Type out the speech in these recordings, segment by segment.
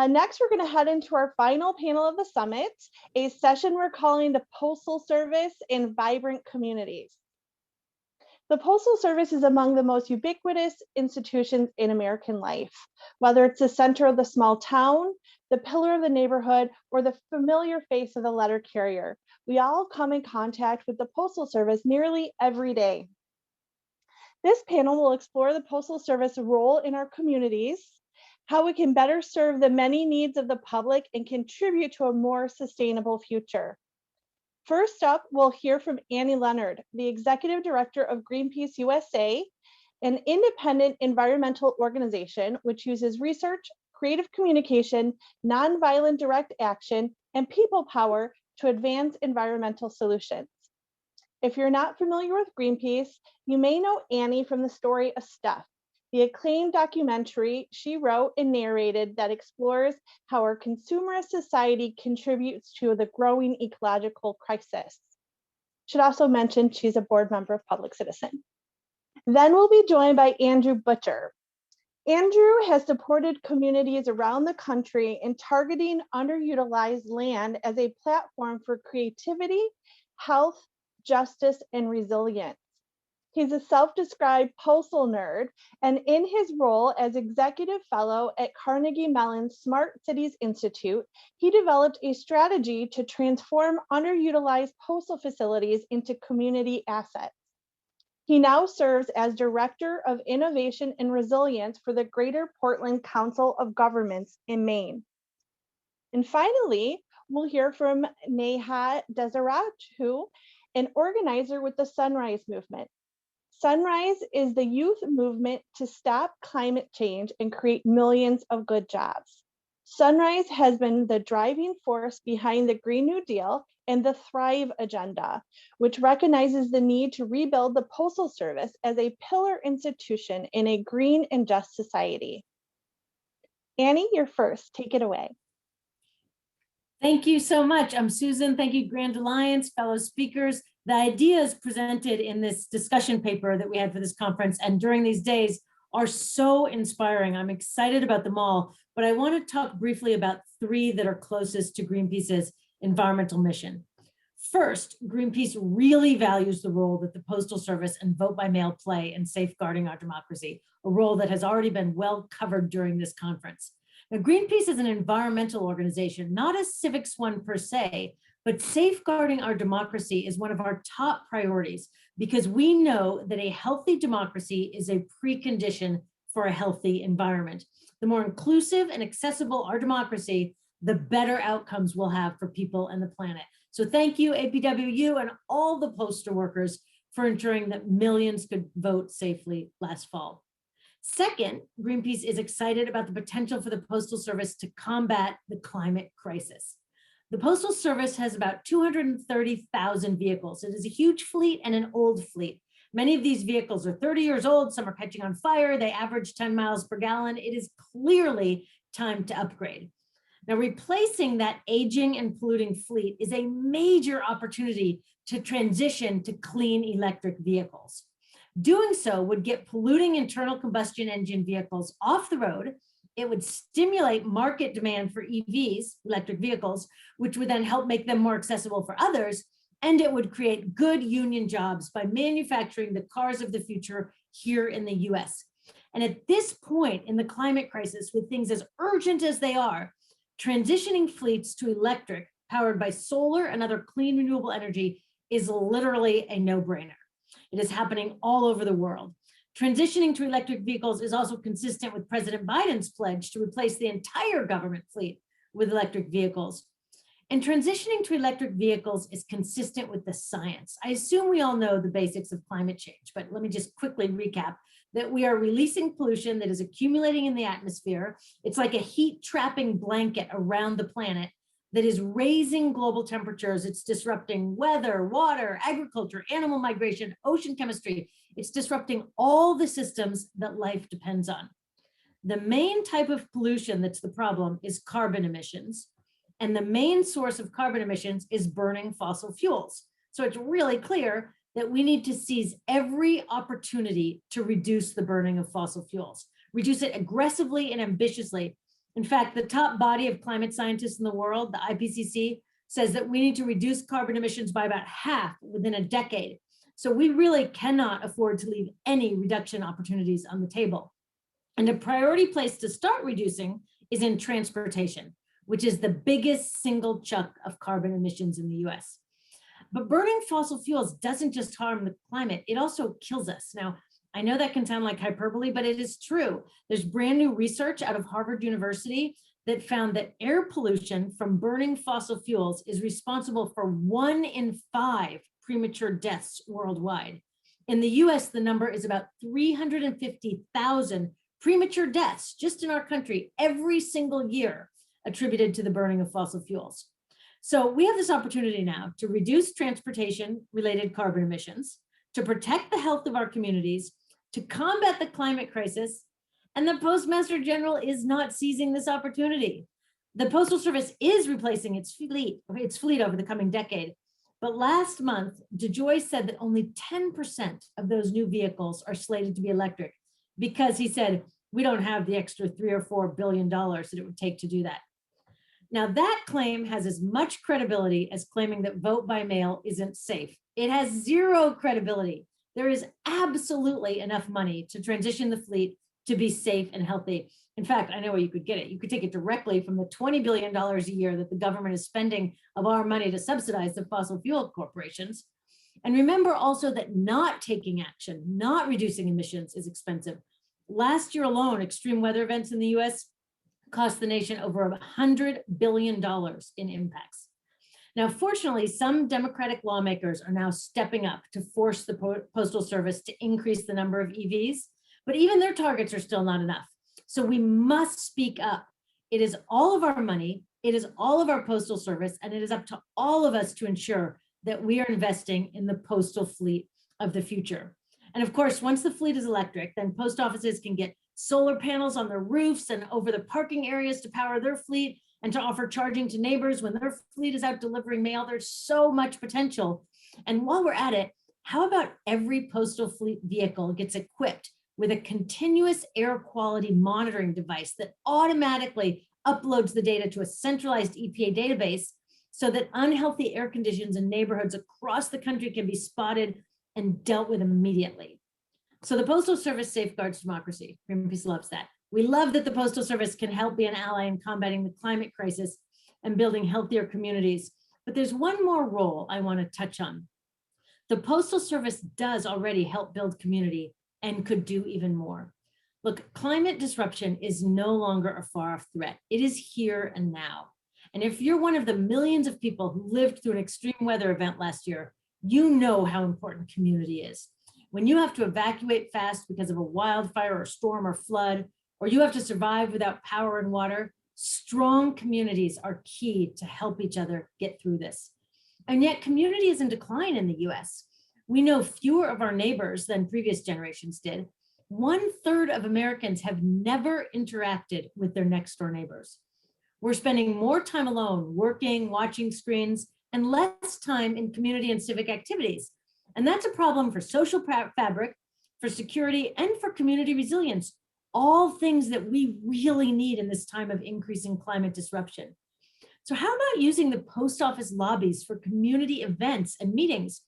Next, we're going to head into our final panel of the summit, a session we're calling the Postal Service in Vibrant Communities. The Postal Service is among the most ubiquitous institutions in American life, whether it's the center of the small town, the pillar of the neighborhood, or the familiar face of the letter carrier. We all come in contact with the Postal Service nearly every day. This panel will explore the Postal Service role in our communities, how we can better serve the many needs of the public and contribute to a more sustainable future. First up, we'll hear from Leonard, the Executive Director of Greenpeace USA, an independent environmental organization which uses research, creative communication, nonviolent direct action, and people power to advance environmental solutions. If you're not familiar with Greenpeace, you may know Annie from the story A Stuff, the acclaimed documentary she wrote and narrated that explores how our consumerist society contributes to the growing ecological crisis. Should also mention she's a board member of Public Citizen. Then we'll be joined by Andrew Butcher. Andrew has supported communities around the country in targeting underutilized land as a platform for creativity, health, justice, and resilience. He's a self-described postal nerd, and in his role as executive fellow at Carnegie Mellon's Smart Cities Institute, he developed a strategy to transform underutilized postal facilities into community assets. He now serves as Director of Innovation and Resilience for the Greater Portland Council of Governments in Maine. And finally, we'll hear from Neha Desaraju, an organizer with the Sunrise Movement. Sunrise is the youth movement to stop climate change and create millions of good jobs. Sunrise has been the driving force behind the Green New Deal and the Thrive Agenda, which recognizes the need to rebuild the Postal Service as a pillar institution in a green and just society. Annie, you're first. Take it away. Thank you so much. I'm Susan. Thank you, Grand Alliance, fellow speakers. The ideas presented in this discussion paper that we had for this conference and during these days are so inspiring. I'm excited about them all, but I want to talk briefly about three that are closest to Greenpeace's environmental mission. First, Greenpeace really values the role that the Postal Service and vote by mail play in safeguarding our democracy, a role that has already been well covered during this conference. Now, Greenpeace is an environmental organization, not a civics one per se, but safeguarding our democracy is one of our top priorities because we know that a healthy democracy is a precondition for a healthy environment. The more inclusive and accessible our democracy, the better outcomes we'll have for people and the planet. So thank you, APWU and all the postal workers for ensuring that millions could vote safely last fall. Second, Greenpeace is excited about the potential for the Postal Service to combat the climate crisis. The Postal Service has about 230,000 vehicles. It is a huge fleet and an old fleet. Many of these vehicles are 30 years old, some are catching on fire, they average 10 miles per gallon. It is clearly time to upgrade. Now, replacing that aging and polluting fleet is a major opportunity to transition to clean electric vehicles. Doing so would get polluting internal combustion engine vehicles off the road. It would stimulate market demand for EVs, electric vehicles, which would then help make them more accessible for others. And it would create good union jobs by manufacturing the cars of the future here in the US. And at this point in the climate crisis, with things as urgent as they are, transitioning fleets to electric powered by solar and other clean renewable energy is literally a no-brainer. It is happening all over the world. Transitioning to electric vehicles is also consistent with President Biden's pledge to replace the entire government fleet with electric vehicles. And transitioning to electric vehicles is consistent with the science. I assume we all know the basics of climate change, but let me just quickly recap that we are releasing pollution that is accumulating in the atmosphere. It's like a heat trapping blanket around the planet that is raising global temperatures. It's disrupting weather, water, agriculture, animal migration, ocean chemistry. It's disrupting all the systems that life depends on. The main type of pollution that's the problem is carbon emissions. And the main source of carbon emissions is burning fossil fuels. So it's really clear that we need to seize every opportunity to reduce the burning of fossil fuels, reduce it aggressively and ambitiously. In fact, the top body of climate scientists in the world, the IPCC, says that we need to reduce carbon emissions by about half within a decade. So we really cannot afford to leave any reduction opportunities on the table. And a priority place to start reducing is in transportation, which is the biggest single chunk of carbon emissions in the US. But burning fossil fuels doesn't just harm the climate, it also kills us. Now, I know that can sound like hyperbole, but it is true. There's brand new research out of Harvard University that found that air pollution from burning fossil fuels is responsible for 1 in 5 premature deaths worldwide. In the US, the number is about 350,000 premature deaths just in our country every single year attributed to the burning of fossil fuels. So we have this opportunity now to reduce transportation-related carbon emissions, to protect the health of our communities, to combat the climate crisis, and the Postmaster General is not seizing this opportunity. The Postal Service is replacing its fleet over the coming decade. But last month, DeJoy said that only 10% of those new vehicles are slated to be electric because he said, we don't have the extra $3 or $4 billion that it would take to do that. Now that claim has as much credibility as claiming that vote by mail isn't safe. It has zero credibility. There is absolutely enough money to transition the fleet to be safe and healthy. In fact, I know where you could get it. You could take it directly from the $20 billion a year that the government is spending of our money to subsidize the fossil fuel corporations. And remember also that not taking action, not reducing emissions is expensive. Last year alone, extreme weather events in the US cost the nation over $100 billion in impacts. Now, fortunately, some Democratic lawmakers are now stepping up to force the Postal Service to increase the number of EVs, but even their targets are still not enough. So we must speak up. It is all of our money, it is all of our Postal Service, and it is up to all of us to ensure that we are investing in the postal fleet of the future. And of course, once the fleet is electric, then post offices can get solar panels on their roofs and over the parking areas to power their fleet and to offer charging to neighbors when their fleet is out delivering mail. There's so much potential. And while we're at it, how about every postal fleet vehicle gets equipped with a continuous air quality monitoring device that automatically uploads the data to a centralized EPA database so that unhealthy air conditions in neighborhoods across the country can be spotted and dealt with immediately. So the Postal Service safeguards democracy. Greenpeace loves that. We love that the Postal Service can help be an ally in combating the climate crisis and building healthier communities. But there's one more role I want to touch on. The Postal Service does already help build community and could do even more. Look, climate disruption is no longer a far-off threat. It is here and now. And if you're one of the millions of people who lived through an extreme weather event last year, you know how important community is. When you have to evacuate fast because of a wildfire or storm or flood, or you have to survive without power and water, strong communities are key to help each other get through this. And yet community is in decline in the US. We know fewer of our neighbors than previous generations did. 1/3 of Americans have never interacted with their next door neighbors. We're spending more time alone, working, watching screens, and less time in community and civic activities. And that's a problem for social fabric, for security, and for community resilience, all things that we really need in this time of increasing climate disruption. So how about using the post office lobbies for community events and meetings,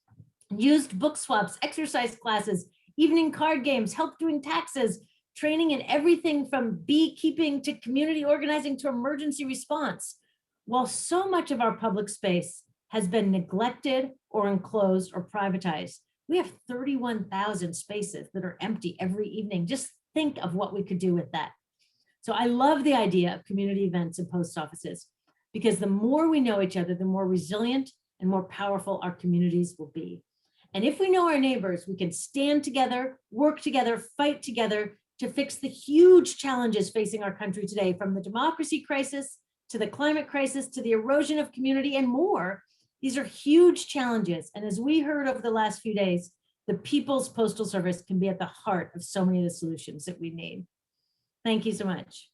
used book swaps, exercise classes, evening card games, help doing taxes, training in everything from beekeeping to community organizing to emergency response? While so much of our public space has been neglected or enclosed or privatized, we have 31,000 spaces that are empty every evening. Just think of what we could do with that. So I love the idea of community events and post offices, because the more we know each other, the more resilient and more powerful our communities will be. And if we know our neighbors, we can stand together, work together, fight together to fix the huge challenges facing our country today, from the democracy crisis to the climate crisis to the erosion of community and more. These are huge challenges. And as we heard over the last few days, the People's Postal Service can be at the heart of so many of the solutions that we need. Thank you so much.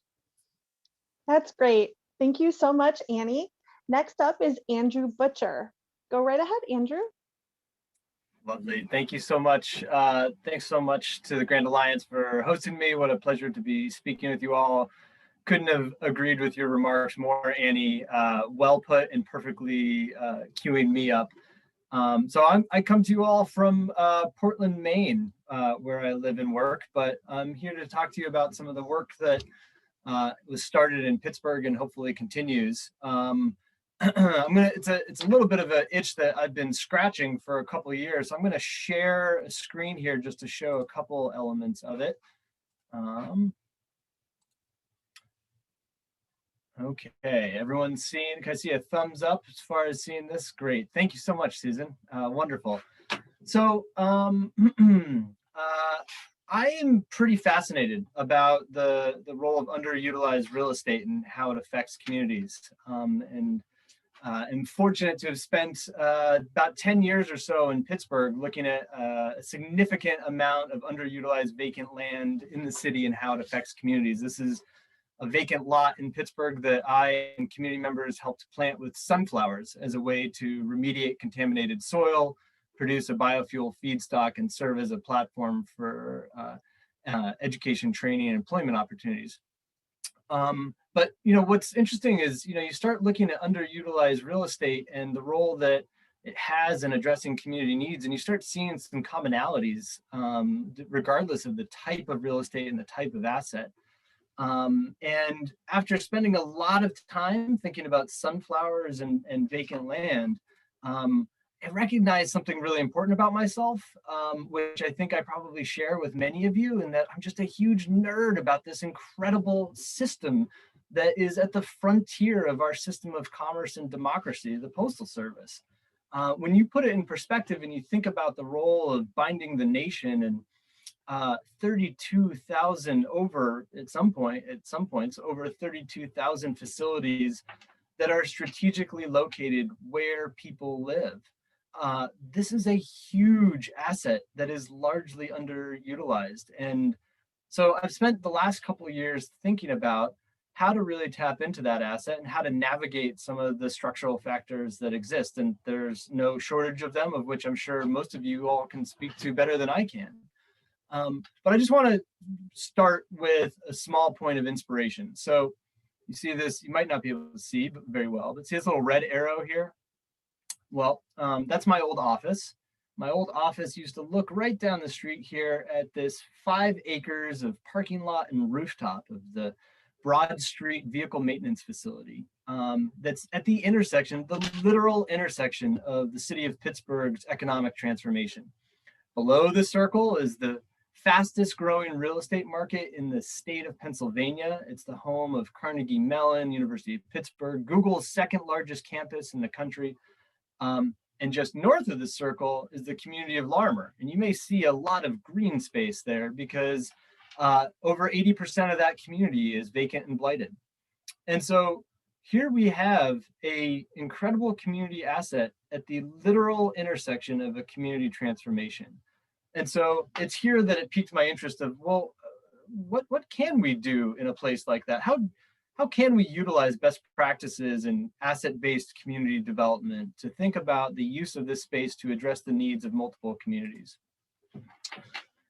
That's great. Thank you so much, Annie. Next up is Andrew Butcher. Go right ahead, Andrew. Lovely. Thank you so much. Thanks so much to the Grand Alliance for hosting me. What a pleasure to be speaking with you all. couldn't have agreed with your remarks more, Annie. Well put and perfectly queuing me up. So I come to you all from Portland, Maine, where I live and work, but I'm here to talk to you about some of the work that was started in Pittsburgh and hopefully continues. It's a little bit of an itch that I've been scratching for a couple of years. So I'm gonna share a screen here just to show a couple elements of it. Okay, everyone's seeing, can I see a thumbs up as far as seeing this? Great, thank you so much, Susan, wonderful. So I am pretty fascinated about the role of underutilized real estate and how it affects communities. I'm fortunate to have spent about 10 years or so in Pittsburgh looking at a significant amount of underutilized vacant land in the city and how it affects communities. This is a vacant lot in Pittsburgh that I and community members helped plant with sunflowers as a way to remediate contaminated soil, produce a biofuel feedstock, and serve as a platform for education, training, and employment opportunities. But what's interesting is you start looking at underutilized real estate and the role that it has in addressing community needs, and you start seeing some commonalities regardless of the type of real estate and the type of asset. And after spending a lot of time thinking about sunflowers and vacant land, I recognized something really important about myself, which I think I probably share with many of you, and that I'm just a huge nerd about this incredible system that is at the frontier of our system of commerce and democracy, the Postal Service. When you put it in perspective and you think about the role of binding the nation and 32,000 over at some points over 32,000 facilities that are strategically located where people live. This is a huge asset that is largely underutilized. And so I've spent the last couple of years thinking about how to really tap into that asset and how to navigate some of the structural factors that exist. And there's no shortage of them, of which I'm sure most of you all can speak to better than I can. But I just want to start with a small point of inspiration. So you see this, you might not be able to see very well, but see this little red arrow here? Well, that's my old office. My old office used to look right down the street here at this 5 acres of parking lot and rooftop of the Broad Street Vehicle Maintenance Facility. That's at the intersection, the literal intersection of the city of Pittsburgh's economic transformation. Below the circle is the fastest growing real estate market in the state of Pennsylvania. It's the home of Carnegie Mellon, University of Pittsburgh, Google's second largest campus in the country. And just north of the circle is the community of Larimer. And you may see a lot of green space there because over 80% of that community is vacant and blighted. And so here we have an incredible community asset at the literal intersection of a community transformation. And so it's here that it piqued my interest of, well, what can we do in a place like that? How can we utilize best practices in asset-based community development to think about the use of this space to address the needs of multiple communities?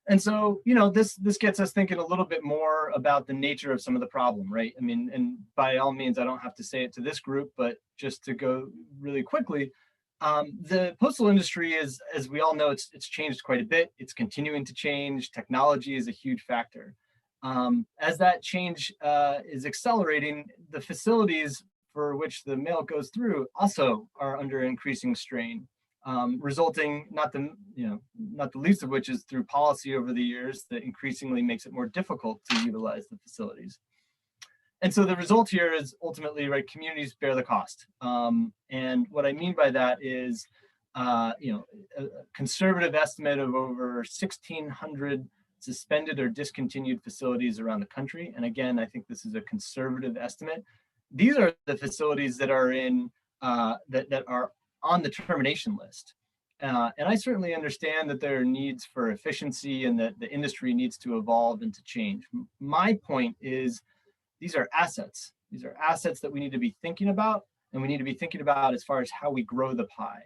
And so, this gets us thinking a little bit more about the nature of some of the problem, right? I mean, and by all means, I don't have to say it to this group, but just to go really quickly, the postal industry is, as we all know, it's changed quite a bit. It's continuing to change. Technology is a huge factor. As that change is accelerating, the facilities for which the mail goes through also are under increasing strain, resulting not the least of which is through policy over the years that increasingly makes it more difficult to utilize the facilities. And so the result here is ultimately, right, communities bear the cost. And what I mean by that is, a conservative estimate of over 1,600 suspended or discontinued facilities around the country. And again, I think this is a conservative estimate. These are the facilities that are in that are on the termination list. And I certainly understand that there are needs for efficiency and that the industry needs to evolve and to change. My point is, these are assets. These are assets that we need to be thinking about, and we need to be thinking about as far as how we grow the pie.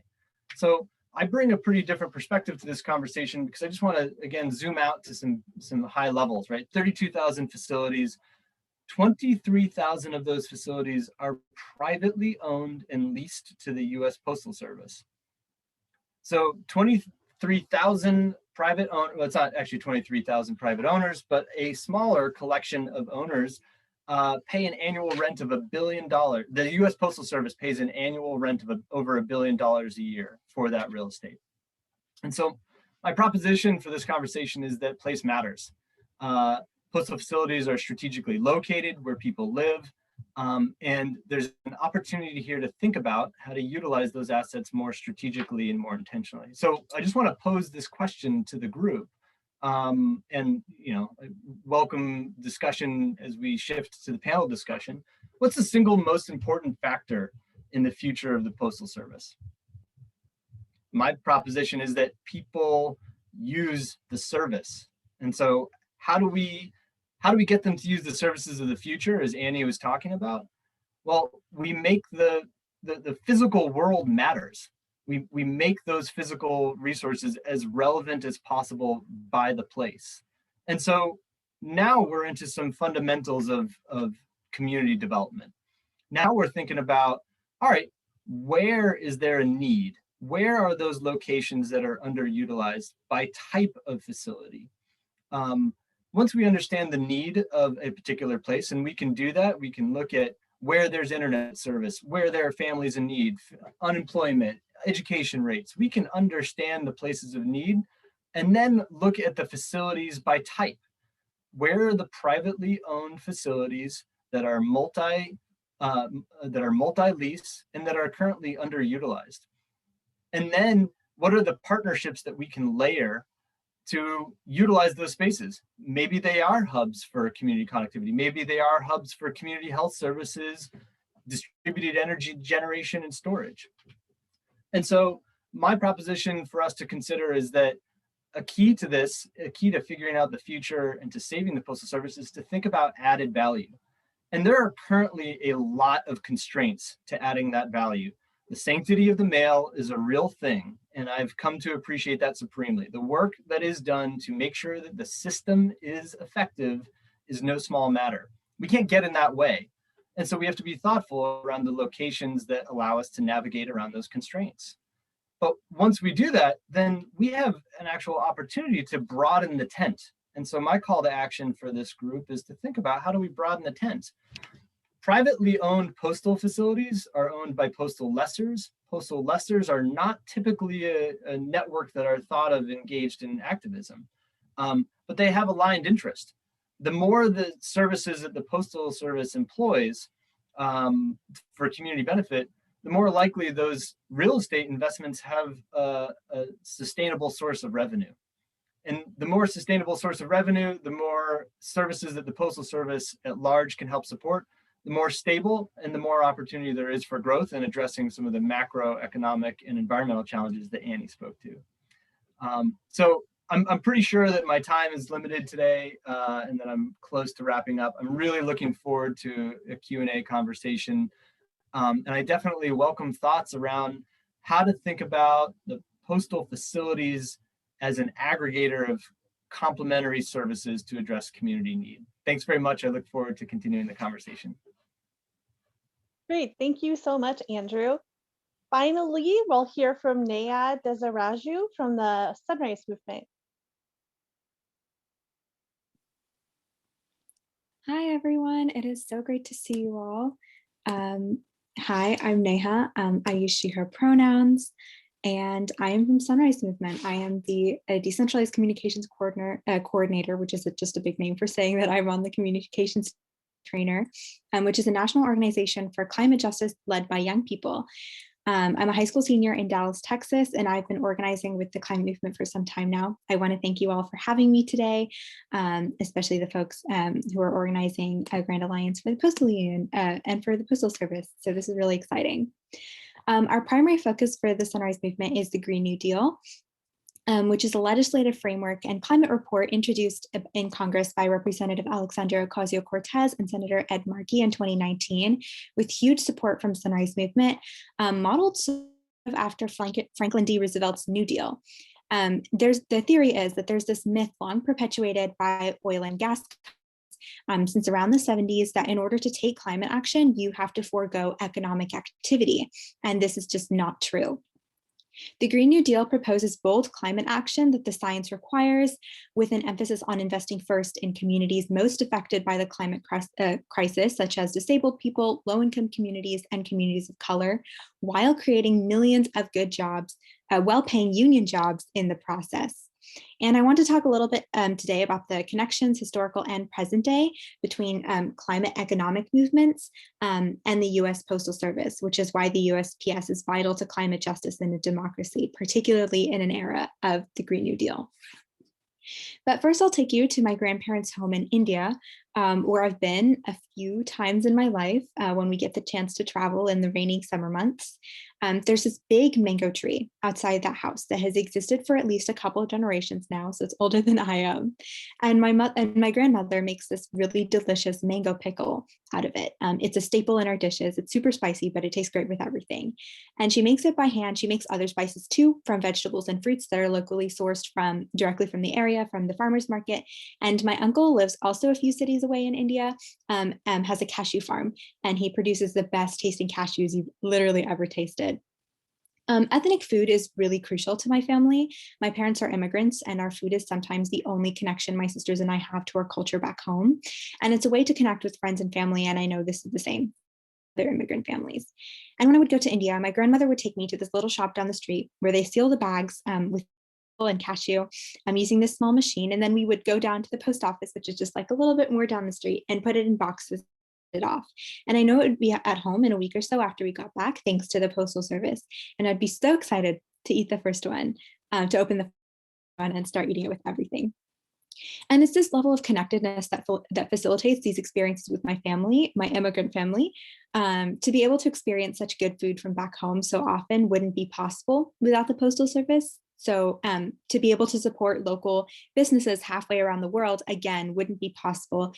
So I bring a pretty different perspective to this conversation because I just want to, again, zoom out to some high levels, right? 32,000 facilities. 23,000 of those facilities are privately owned and leased to the US Postal Service. So 23,000 private owners, well, it's not actually 23,000 private owners, but a smaller collection of owners pay an annual rent of $1 billion. The US Postal Service pays an annual rent of over $1 billion a year for that real estate. And so my proposition for this conversation is that place matters. Postal facilities are strategically located where people live, and there's an opportunity here to think about how to utilize those assets more strategically and more intentionally. So I just want to pose this question to the group, and welcome discussion as we shift to the panel discussion. What's the single most important factor in the future of the Postal Service? My proposition is that people use the service, and so how do we get them to use the services of the future, as Annie was talking about? Well, we make the physical world matters. We make those physical resources as relevant as possible by the place. And so now we're into some fundamentals of community development. Now we're thinking about, all right, where is there a need? Where are those locations that are underutilized by type of facility? Once we understand the need of a particular place, and we can do that, we can look at where there's internet service, where there are families in need, unemployment, education rates. We can understand the places of need and then look at the facilities by type. Where are the privately owned facilities that are multi-lease and that are currently underutilized? And then what are the partnerships that we can layer to utilize those spaces? Maybe they are hubs for community connectivity. Maybe they are hubs for community health services, distributed energy generation and storage. And so my proposition for us to consider is that a key to this, a key to figuring out the future and to saving the Postal Service, is to think about added value. And there are currently a lot of constraints to adding that value. The sanctity of the mail is a real thing, and I've come to appreciate that supremely. The work that is done to make sure that the system is effective is no small matter. We can't get in that way. And so we have to be thoughtful around the locations that allow us to navigate around those constraints. But once we do that, then we have an actual opportunity to broaden the tent. And so my call to action for this group is to think about, how do we broaden the tent? Privately owned postal facilities are owned by postal lessors. Postal lessors are not typically a network that are thought of engaged in activism, but they have aligned interest. The more the services that the Postal Service employs for community benefit, the more likely those real estate investments have a sustainable source of revenue. And the more sustainable source of revenue, the more services that the Postal Service at large can help support, the more stable and the more opportunity there is for growth and addressing some of the macroeconomic and environmental challenges that Annie spoke to. So I'm pretty sure that my time is limited today and that I'm close to wrapping up. I'm really looking forward to a Q&A conversation. And I definitely welcome thoughts around how to think about the postal facilities as an aggregator of complementary services to address community need. Thanks very much. I look forward to continuing the conversation. Great, thank you so much, Andrew. Finally, we'll hear from Neha Desaraju from the Sunrise Movement. Hi, everyone. It is so great to see you all. Hi, I'm Neha. I use she, her pronouns, and I am from Sunrise Movement. I am the Decentralized Communications Coordinator, which is just a big name for saying that I'm on the communications trainer, which is a national organization for climate justice led by young people. I'm a high school senior in Dallas, Texas, and I've been organizing with the climate movement for some time now. I want to thank you all for having me today, especially the folks who are organizing a Grand Alliance for the Postal Union and for the Postal Service. So this is really exciting. Our primary focus for the Sunrise Movement is the Green New Deal, which is a legislative framework and climate report introduced in Congress by Representative Alexandria Ocasio-Cortez and Senator Ed Markey in 2019, with huge support from Sunrise Movement, modeled sort of after Franklin D. Roosevelt's New Deal. The theory is that there's this myth long perpetuated by oil and gas since around the 70s that in order to take climate action, you have to forego economic activity. And this is just not true. The Green New Deal proposes bold climate action that the science requires, with an emphasis on investing first in communities most affected by the climate crisis, such as disabled people, low-income communities, and communities of color, while creating millions of good jobs, well-paying union jobs in the process. And I want to talk a little bit today about the connections, historical and present day, between climate economic movements and the US Postal Service, which is why the USPS is vital to climate justice in a democracy, particularly in an era of the Green New Deal. But first, I'll take you to my grandparents' home in India, where I've been a few times in my life when we get the chance to travel in the rainy summer months. There's this big mango tree outside that house that has existed for at least a couple of generations now, so it's older than I am. And my grandmother makes this really delicious mango pickle out of it. It's a staple in our dishes. It's super spicy, but it tastes great with everything. And she makes it by hand. She makes other spices too, from vegetables and fruits that are locally sourced directly from the area, from the farmer's market. And my uncle lives also a few cities away in India, has a cashew farm, and he produces the best tasting cashews you've literally ever tasted. Ethnic food is really crucial to my family. My parents are immigrants, and our food is sometimes the only connection my sisters and I have to our culture back home. And it's a way to connect with friends and family, and I know this is the same for their immigrant families. And when I would go to India, my grandmother would take me to this little shop down the street where they seal the bags with and cashew. I'm using this small machine, and then we would go down to the post office, which is just like a little bit more down the street, and put it in boxes it off. And I know it would be at home in a week or so after we got back, thanks to the Postal Service. And I'd be so excited to eat the first one, to open the one and start eating it with everything. And it's this level of connectedness that facilitates these experiences with my family, my immigrant family. To be able to experience such good food from back home so often wouldn't be possible without the Postal Service. So to be able to support local businesses halfway around the world, again, wouldn't be possible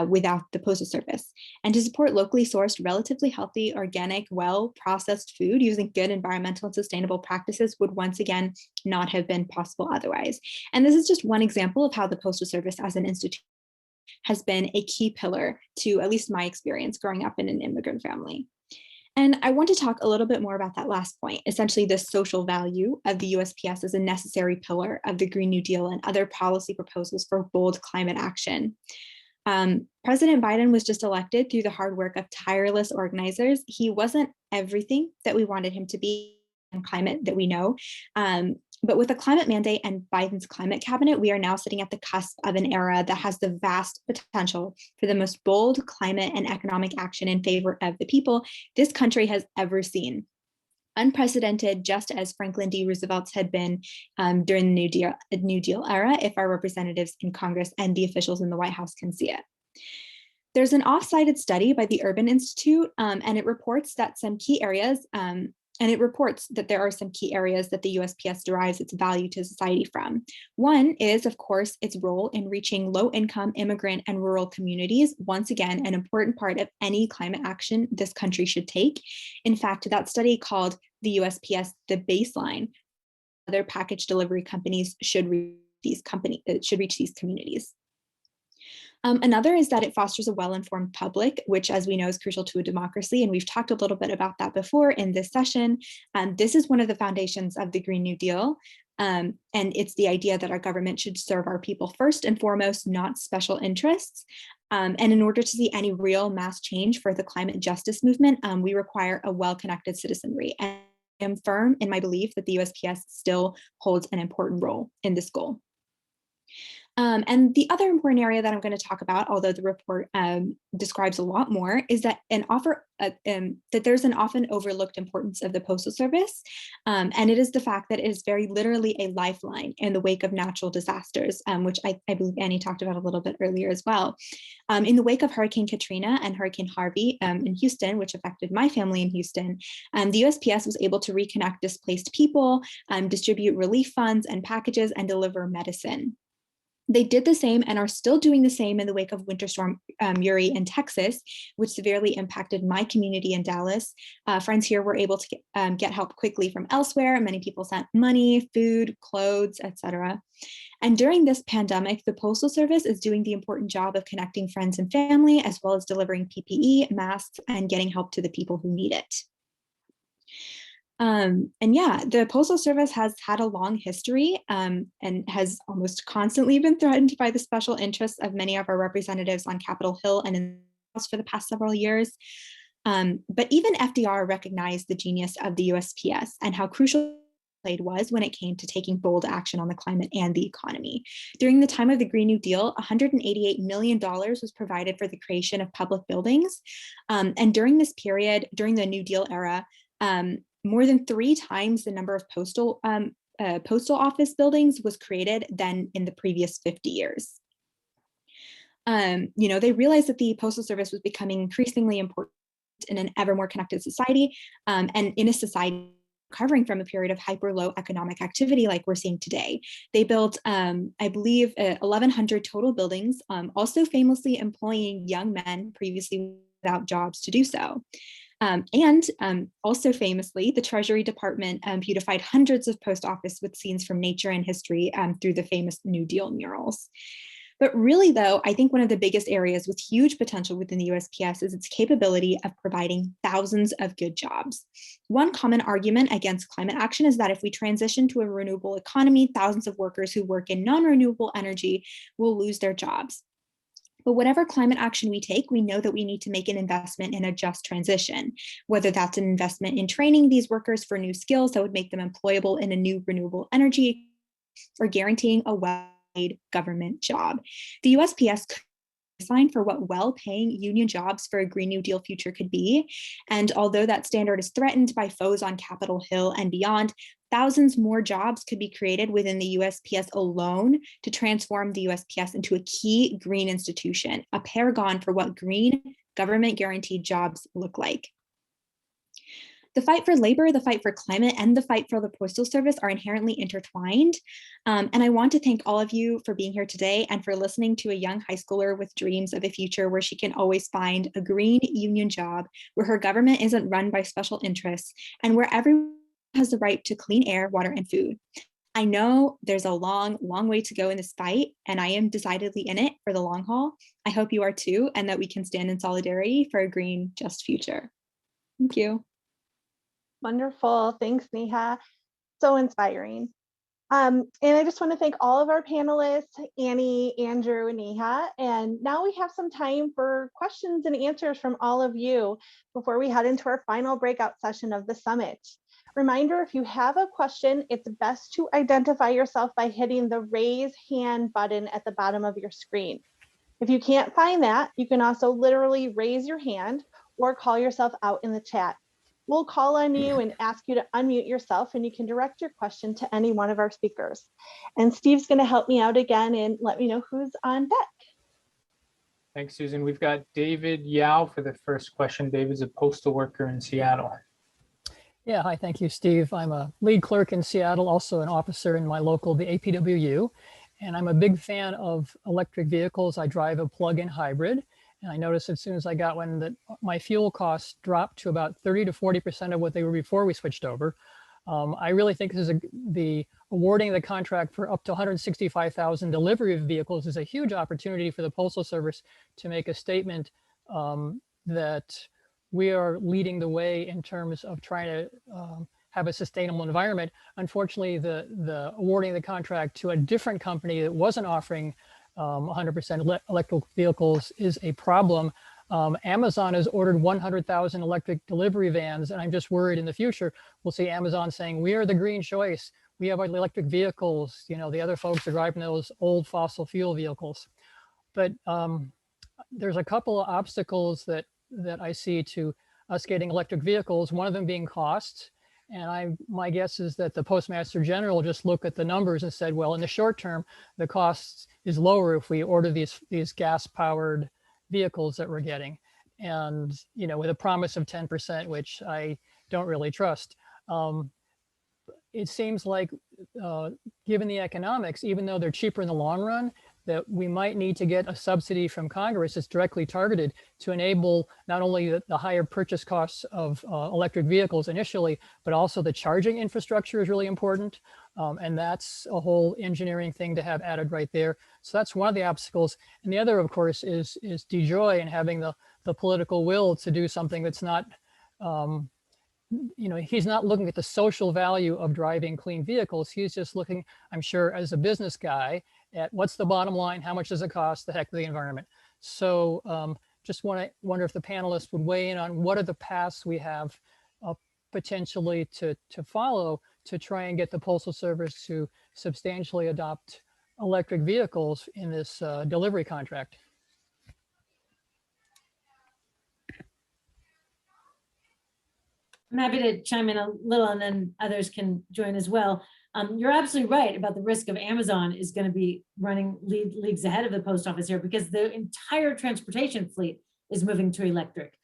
without the Postal Service. And to support locally sourced, relatively healthy, organic, well-processed food using good environmental and sustainable practices would once again not have been possible otherwise. And this is just one example of how the Postal Service as an institution has been a key pillar to at least my experience growing up in an immigrant family. And I want to talk a little bit more about that last point, essentially the social value of the USPS as a necessary pillar of the Green New Deal and other policy proposals for bold climate action. President Biden was just elected through the hard work of tireless organizers. He wasn't everything that we wanted him to be in climate that we know. But with a climate mandate and Biden's climate cabinet, we are now sitting at the cusp of an era that has the vast potential for the most bold climate and economic action in favor of the people this country has ever seen. Unprecedented, just as Franklin D. Roosevelt's had been during the New Deal era, if our representatives in Congress and the officials in the White House can see it. There's an off-cited study by the Urban Institute, and it reports that there are some key areas that the USPS derives its value to society from. One is, of course, its role in reaching low-income immigrant and rural communities, once again, an important part of any climate action this country should take. In fact, that study called the USPS the baseline. Other package delivery companies should reach these communities. Another is that it fosters a well-informed public, which, as we know, is crucial to a democracy. And we've talked a little bit about that before in this session. This is one of the foundations of the Green New Deal. And it's the idea that our government should serve our people first and foremost, not special interests. And in order to see any real mass change for the climate justice movement, we require a well-connected citizenry. And I am firm in my belief that the USPS still holds an important role in this goal. And the other important area that I'm going to talk about, although the report describes a lot more, is that that there's an often overlooked importance of the Postal Service. And it is the fact that it is very literally a lifeline in the wake of natural disasters, which I believe Annie talked about a little bit earlier as well. In the wake of Hurricane Katrina and Hurricane Harvey in Houston, which affected my family in Houston, the USPS was able to reconnect displaced people, distribute relief funds and packages, and deliver medicine. They did the same and are still doing the same in the wake of Winter Storm Uri in Texas, which severely impacted my community in Dallas. Friends here were able to get help quickly from elsewhere. Many people sent money, food, clothes, etc. And during this pandemic, the Postal Service is doing the important job of connecting friends and family, as well as delivering PPE, masks, and getting help to the people who need it. And yeah, the Postal Service has had a long history and has almost constantly been threatened by the special interests of many of our representatives on Capitol Hill and in the House for the past several years. But even FDR recognized the genius of the USPS and how crucial it was when it came to taking bold action on the climate and the economy. During the time of the Green New Deal, $188 million was provided for the creation of public buildings. And during this period, during the New Deal era, more than 3 times the number of postal office buildings was created than in the previous 50 years. They realized that the Postal Service was becoming increasingly important in an ever more connected society, and in a society recovering from a period of hyper low economic activity like we're seeing today. They built, I believe, 1,100 total buildings, also famously employing young men previously without jobs to do so. And also famously, the Treasury Department beautified hundreds of post office with scenes from nature and history through the famous New Deal murals. But really, though, I think one of the biggest areas with huge potential within the USPS is its capability of providing thousands of good jobs. One common argument against climate action is that if we transition to a renewable economy, thousands of workers who work in non-renewable energy will lose their jobs. But whatever climate action we take, we know that we need to make an investment in a just transition, whether that's an investment in training these workers for new skills that would make them employable in a new renewable energy, or guaranteeing a well-paid government job. The USPS could design for what well-paying union jobs for a Green New Deal future could be. And although that standard is threatened by foes on Capitol Hill and beyond, thousands more jobs could be created within the USPS alone to transform the USPS into a key green institution, a paragon for what green government guaranteed jobs look like. The fight for labor, the fight for climate, and the fight for the Postal Service are inherently intertwined. And I want to thank all of you for being here today and for listening to a young high schooler with dreams of a future where she can always find a green union job, where her government isn't run by special interests, and where everyone has the right to clean air, water, and food. I know there's a long, long way to go in this fight, and I am decidedly in it for the long haul. I hope you are too, and that we can stand in solidarity for a green, just future. Thank you. Wonderful. Thanks, Neha. So inspiring. And I just want to thank all of our panelists, Annie, Andrew, and Neha. And now we have some time for questions and answers from all of you before we head into our final breakout session of the summit. Reminder, if you have a question, it's best to identify yourself by hitting the raise hand button at the bottom of your screen. If you can't find that, you can also literally raise your hand or call yourself out in the chat. We'll call on you and ask you to unmute yourself, and you can direct your question to any one of our speakers. And Steve's going to help me out again and let me know who's on deck. Thanks, Susan. We've got David Yao for the first question. David's a postal worker in Seattle. Yeah, hi, thank you, Steve. I'm a lead clerk in Seattle, also an officer in my local, the APWU, and I'm a big fan of electric vehicles. I drive a plug-in hybrid, and I noticed as soon as I got one that my fuel costs dropped to about 30 to 40% of what they were before we switched over. I really think this is the awarding the contract for up to 165,000 delivery of vehicles is a huge opportunity for the Postal Service to make a statement that we are leading the way in terms of trying to have a sustainable environment. Unfortunately, the awarding the contract to a different company that wasn't offering 100% electric vehicles is a problem. Amazon has ordered 100,000 electric delivery vans, and I'm just worried in the future we'll see Amazon saying, we are the green choice. We have electric vehicles. You know, the other folks are driving those old fossil fuel vehicles. But there's a couple of obstacles that I see to us getting electric vehicles, one of them being costs. And my guess is that the Postmaster General just looked at the numbers and said, well, in the short term, the cost is lower if we order these gas-powered vehicles that we're getting. And, you know, with a promise of 10%, which I don't really trust. It seems like, given the economics, even though they're cheaper in the long run, that we might need to get a subsidy from Congress that's directly targeted to enable not only the higher purchase costs of electric vehicles initially, but also the charging infrastructure is really important. And that's a whole engineering thing to have added right there. So that's one of the obstacles. And the other, of course, is DeJoy and having the political will to do something that's not, he's not looking at the social value of driving clean vehicles. He's just looking, I'm sure, as a business guy, at what's the bottom line, how much does it cost, the heck of the environment. So just wonder if the panelists would weigh in on what are the paths we have potentially to follow to try and get the Postal Service to substantially adopt electric vehicles in this delivery contract. I'm happy to chime in a little and then others can join as well. You're absolutely right about the risk of Amazon is going to be running leagues ahead of the post office here because the entire transportation fleet is moving to electric.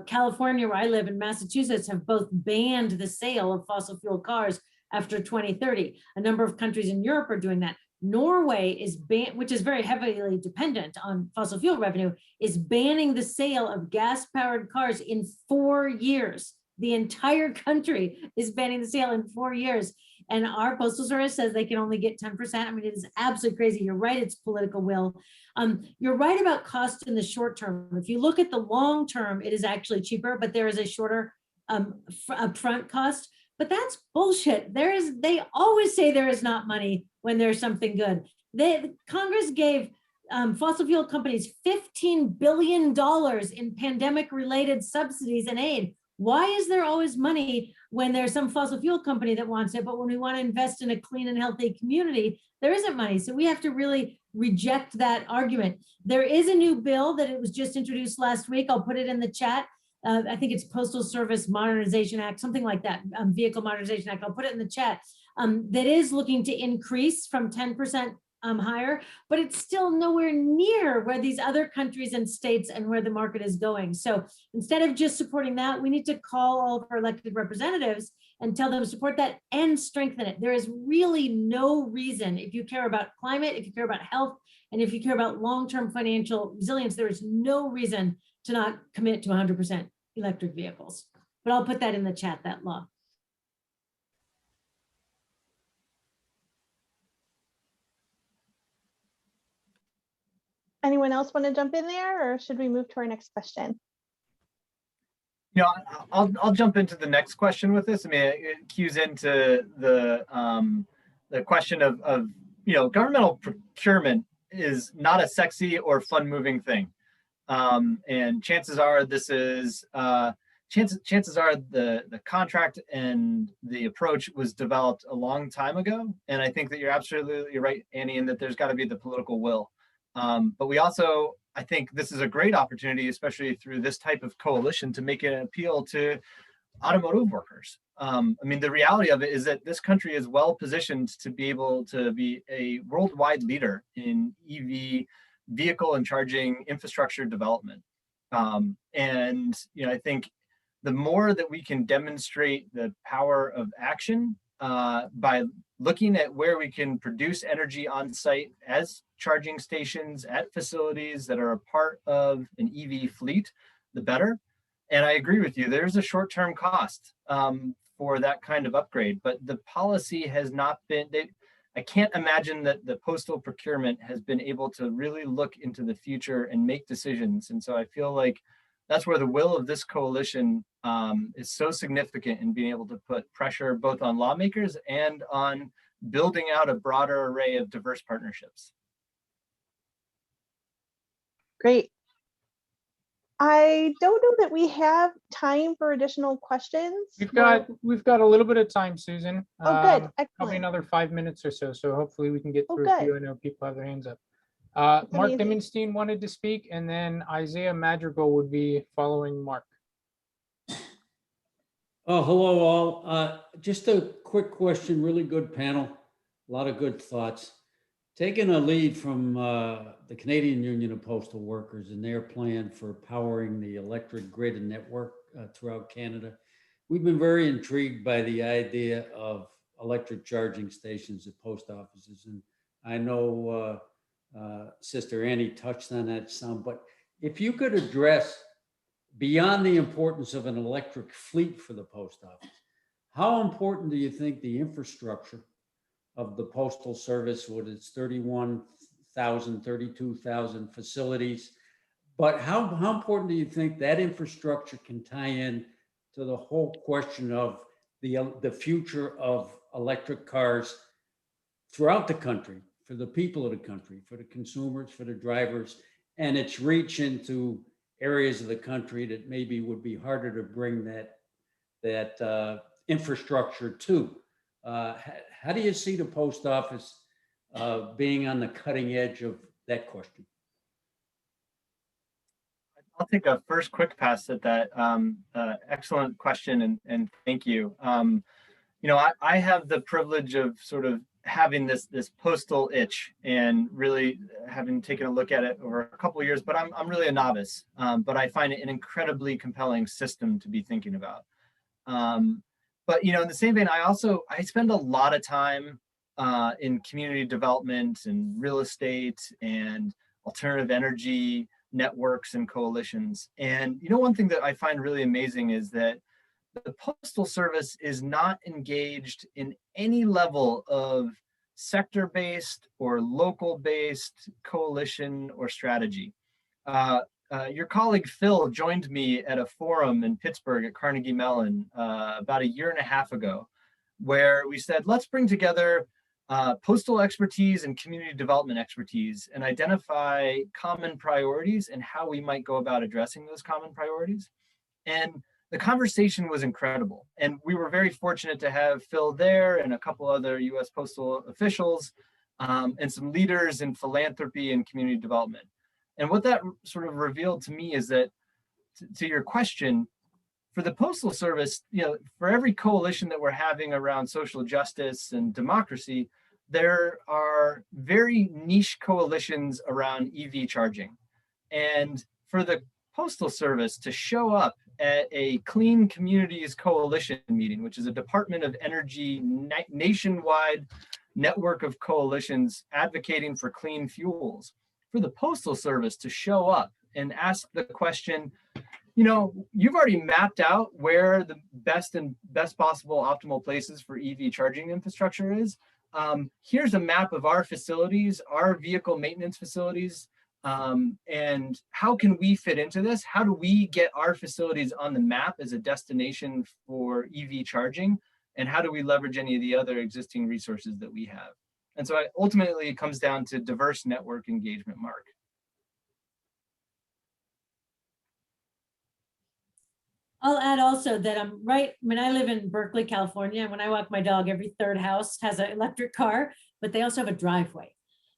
California, where I live, and Massachusetts have both banned the sale of fossil fuel cars after 2030. A number of countries in Europe are doing that. Norway is which is very heavily dependent on fossil fuel revenue, is banning the sale of gas-powered cars in 4 years. The entire country is banning the sale in 4 years. And our Postal Service says they can only get 10%. I mean, it is absolutely crazy. You're right, it's political will. You're right about cost in the short term. If you look at the long term, it is actually cheaper, but there is a shorter upfront cost. But that's bullshit. They always say there is not money when there's something good. Congress gave fossil fuel companies $15 billion in pandemic-related subsidies and aid. Why is there always money when there's some fossil fuel company that wants it, but when we want to invest in a clean and healthy community, there isn't money? So we have to really reject that argument. There is a new bill that it was just introduced last week. I'll put it in the chat. I think it's Postal Service Modernization Act, something like that, Vehicle Modernization Act. I'll put it in the chat. That is looking to increase from 10% higher, but it's still nowhere near where these other countries and states and where the market is going. So instead of just supporting that, we need to call all of our elected representatives and tell them to support that and strengthen it. There is really no reason, if you care about climate, if you care about health, and if you care about long-term financial resilience, there is no reason to not commit to 100% electric vehicles. But I'll put that in the chat, that law. Anyone else want to jump in there, or should we move to our next question? I'll jump into the next question with this. I mean, it cues into the question of governmental procurement is not a sexy or fun moving thing, and chances are this is chances are the contract and the approach was developed a long time ago. And I think that you're absolutely right, Annie, in that there's got to be the political will. But we also, I think this is a great opportunity, especially through this type of coalition, to make an appeal to automotive workers. I mean, the reality of it is that this country is well positioned to be able to be a worldwide leader in EV vehicle and charging infrastructure development. And I think the more that we can demonstrate the power of action by looking at where we can produce energy on site as charging stations at facilities that are a part of an EV fleet, the better. And I agree with you, there's a short-term cost for that kind of upgrade, but the policy has not been, I can't imagine that the postal procurement has been able to really look into the future and make decisions. And so I feel like that's where the will of this coalition is so significant in being able to put pressure both on lawmakers and on building out a broader array of diverse partnerships. Great. I don't know that we have time for additional questions. We've got a little bit of time, Susan. Oh, good. Probably Excellent. another 5 minutes or so. So hopefully we can get Oh, through a few. good. I know people have their hands up. Mark amazing. Dimmenstein wanted to speak, and then Isaiah Madrigal would be following Mark. Oh, hello all. Just a quick question, really good panel, a lot of good thoughts. Taking a lead from the Canadian Union of Postal Workers and their plan for powering the electric grid and network throughout Canada, we've been very intrigued by the idea of electric charging stations at post offices. And I know Sister Annie touched on that some, but if you could address beyond the importance of an electric fleet for the post office, how important do you think the infrastructure of the Postal Service with its 31,000, 32,000 facilities, but how important do you think that infrastructure can tie in to the whole question of the future of electric cars throughout the country, for the people of the country, for the consumers, for the drivers, and its reach into areas of the country that maybe would be harder to bring that infrastructure to? How do you see the post office being on the cutting edge of that question? I'll take a first quick pass at that. Excellent question, and thank you. I have the privilege of sort of having this postal itch and really having taken a look at it over a couple of years, but I'm really a novice, but I find it an incredibly compelling system to be thinking about. But in the same vein, I spend a lot of time in community development and real estate and alternative energy networks and coalitions. And one thing that I find really amazing is that the Postal Service is not engaged in any level of sector-based or local-based coalition or strategy. Your colleague Phil joined me at a forum in Pittsburgh at Carnegie Mellon about a year and a half ago, where we said, let's bring together postal expertise and community development expertise and identify common priorities and how we might go about addressing those common priorities. And the conversation was incredible. And we were very fortunate to have Phil there and a couple other US postal officials and some leaders in philanthropy and community development. And what that sort of revealed to me is that, to your question, for the Postal Service, for every coalition that we're having around social justice and democracy, there are very niche coalitions around EV charging. And for the Postal Service to show up at a Clean Communities Coalition meeting, which is a Department of Energy nationwide network of coalitions advocating for clean fuels, for the Postal Service to show up and ask the question, you've already mapped out where the best possible optimal places for EV charging infrastructure is. Here's a map of our facilities, our vehicle maintenance facilities, and how can we fit into this? How do we get our facilities on the map as a destination for EV charging? And how do we leverage any of the other existing resources that we have? And so ultimately it comes down to diverse network engagement, Mark. I'll add also that I live in Berkeley, California, and when I walk my dog, every third house has an electric car, but they also have a driveway.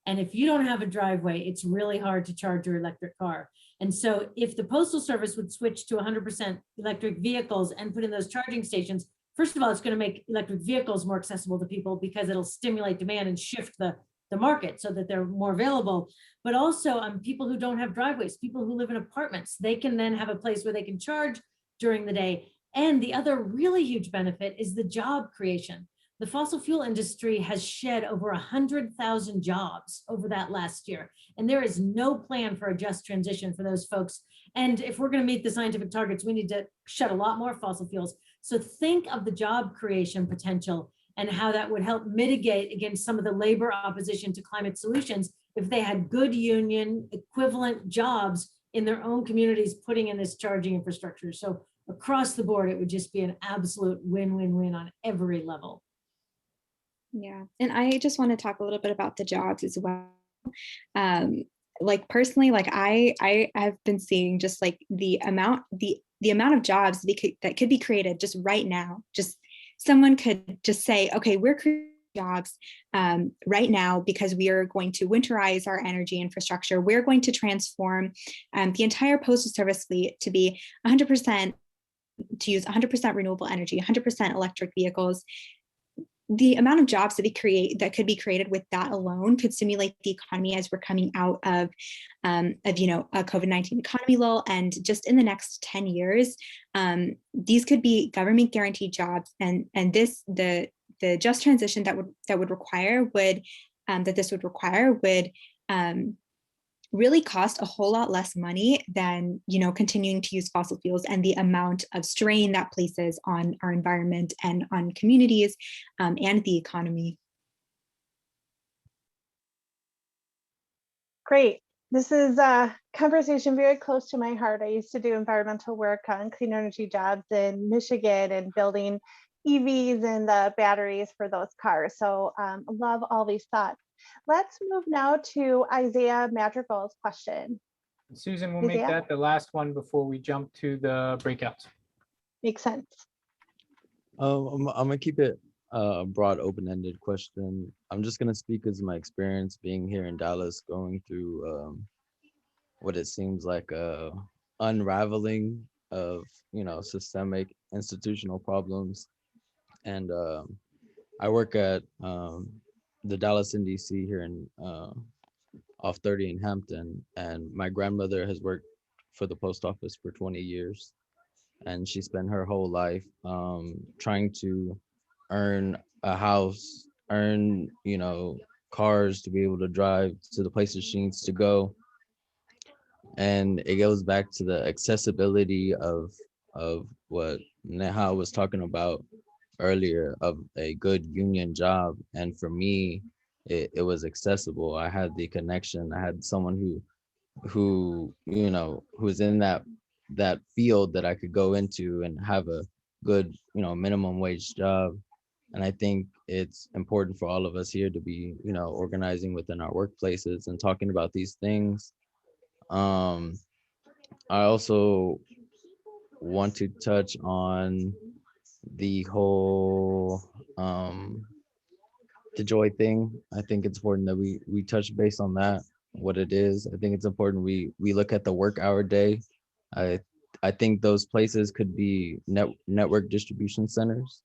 And if you don't have a driveway, it's really hard to charge your electric car. And so if the Postal Service would switch to 100% electric vehicles and put in those charging stations, first of all, it's going to make electric vehicles more accessible to people because it'll stimulate demand and shift the market so that they're more available. But also people who don't have driveways, people who live in apartments, they can then have a place where they can charge during the day. And the other really huge benefit is the job creation. The fossil fuel industry has shed over 100,000 jobs over that last year. And there is no plan for a just transition for those folks. And if we're going to meet the scientific targets, we need to shed a lot more fossil fuels. So think of the job creation potential and how that would help mitigate against some of the labor opposition to climate solutions if they had good union equivalent jobs in their own communities putting in this charging infrastructure. So across the board, it would just be an absolute win-win-win on every level. Yeah, and I just want to talk a little bit about the jobs as well. Like personally, like I have been seeing just like the amount of jobs that could be created just right now. Just someone could just say, okay, we're creating jobs right now because we are going to winterize our energy infrastructure. We're going to transform the entire Postal Service fleet to be 100%, to use 100% renewable energy, 100% electric vehicles. The amount of jobs that could be created with that alone could stimulate the economy as we're coming out of a COVID-19 economy lull. And just in the next 10 years, these could be government guaranteed jobs. And the just transition that this would require would really cost a whole lot less money than, continuing to use fossil fuels, and the amount of strain that places on our environment and on communities and the economy. Great. This is a conversation very close to my heart. I used to do environmental work on clean energy jobs in Michigan and building EVs and the batteries for those cars. So love all these thoughts. Let's move now to Isaiah Madrigal's question. Susan, we'll make that the last one before we jump to the breakouts. Makes sense. I'm gonna keep it a broad, open-ended question. I'm just gonna speak as my experience being here in Dallas, going through what it seems like a unraveling of systemic institutional problems. And I work at the Dallas NDC here in off 30 in Hampton, and my grandmother has worked for the post office for 20 years, and she spent her whole life trying to earn a house, earn cars to be able to drive to the places she needs to go. And it goes back to the accessibility of what Neha was talking about earlier, of a good union job. And for me, it was accessible. I had the connection. I had someone who's in that field that I could go into and have a good minimum wage job. And I think it's important for all of us here to be organizing within our workplaces and talking about these things. I also want to touch on the whole the joy thing. I think it's important that we touch base on that, what it is. I think it's important we look at the work hour day. I think those places could be network distribution centers.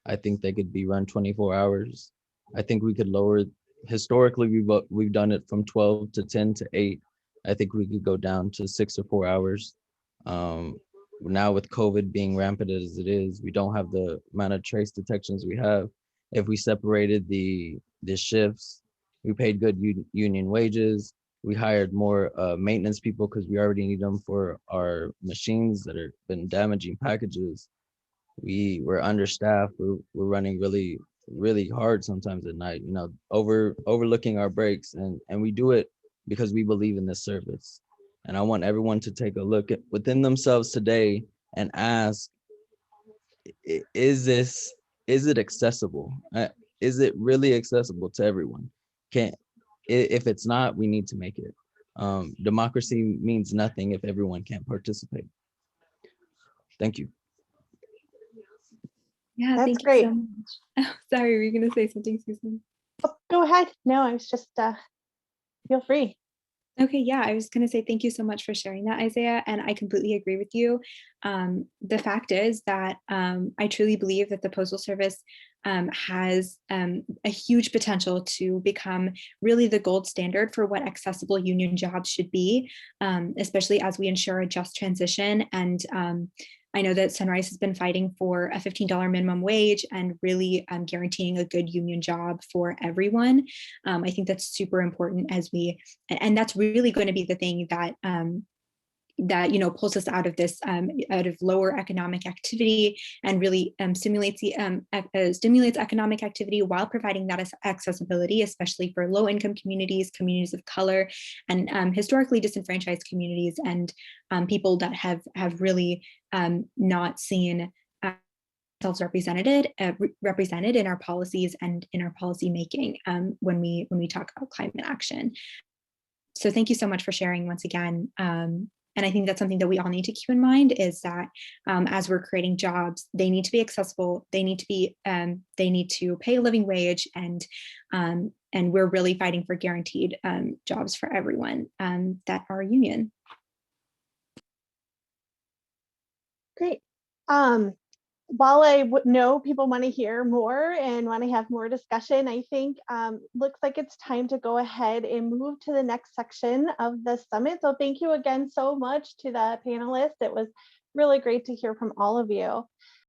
I think they could be run 24 hours. I think we could lower, historically we've done it from 12 to 10 to 8. I think we could go down to 6 or 4 hours. Now with COVID being rampant as it is, we don't have the amount of trace detections we have. If we separated the shifts, we paid good union wages. We hired more maintenance people because we already need them for our machines that have been damaging packages. We're understaffed. We're running really, really hard sometimes at night, overlooking our breaks, and we do it because we believe in this service. And I want everyone to take a look at within themselves today and ask, is it accessible? Is it really accessible to everyone? If it's not, we need to make it. Democracy means nothing if everyone can't participate. Thank you. Yeah, That's thank great. you so much. Oh, sorry, were you going to say something, Susan? Oh, go ahead. No, I was just, feel free. Okay, yeah, I was going to say thank you so much for sharing that, Isaiah, and I completely agree with you. The fact is that I truly believe that the Postal Service has a huge potential to become really the gold standard for what accessible union jobs should be, especially as we ensure a just transition. And I know that Sunrise has been fighting for a $15 minimum wage and really guaranteeing a good union job for everyone. I think that's super important and that's really going to be the thing that pulls us out of this, out of lower economic activity, and really stimulates economic activity while providing that accessibility, especially for low-income communities, communities of color, and historically disenfranchised communities, and people that have really not seen themselves represented in our policies and in our policy making when we talk about climate action. So thank you so much for sharing once again. And I think that's something that we all need to keep in mind, is that as we're creating jobs, they need to be accessible. They need to pay a living wage, and we're really fighting for guaranteed jobs for everyone that are union. Great. While I know people want to hear more and want to have more discussion, I think looks like it's time to go ahead and move to the next section of the summit. So thank you again so much to the panelists. It was really great to hear from all of you.